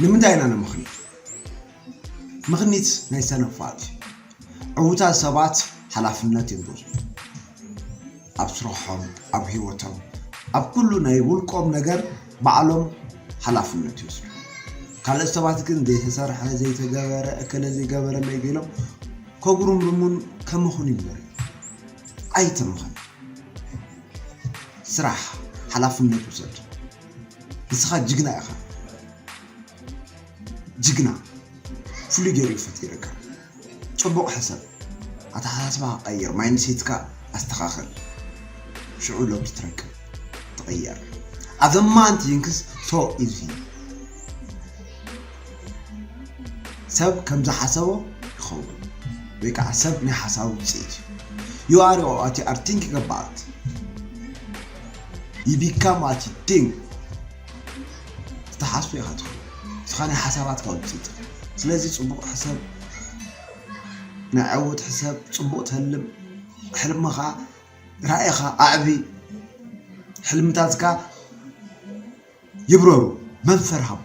ንምንታይ ኢና ምኽኒት ናይ ሰነፋት ዕውታት ሰባት ሓላፍነት ይንብዙ ኣብ ስራሖም ኣብ ህይወቶም ኣብ ኩሉ ናይ ውልቆም ነገር ባዕሎም ሓላፍነት ይወስዱ ካልኦት ሰባት ግን ዘይተሰርሐ ዘይተገበረ እከለ ዘይገበረ ለይገሎም ከጉሩምሩሙን ከመኹን ይብለር ኣይተምኸን ስራሕ ሓላፍነት ውሰድ ንስኻ ጅግና ኢኻ ጅግና ፍሉይ ገይሩ ይፈጥረካ ጽቡቕ ሕሰብ ኣተሓሳስባ ቀይር ማይንድሴትካ ኣስተኻኽል ሽዑ ሎም ትረክብ تغير هذا ما أنت ينكس so easy سب كم ذا حسابه خو بيك حساب نحسابه بسيج you are thinking about you become what you think تحسب يا خاطر سخاني حسابات كون بسيج سلازي صبوق حساب نعود حساب صبوق تهلم حلمها رأيها أعبي حلمتاتك يبرروا من فرحب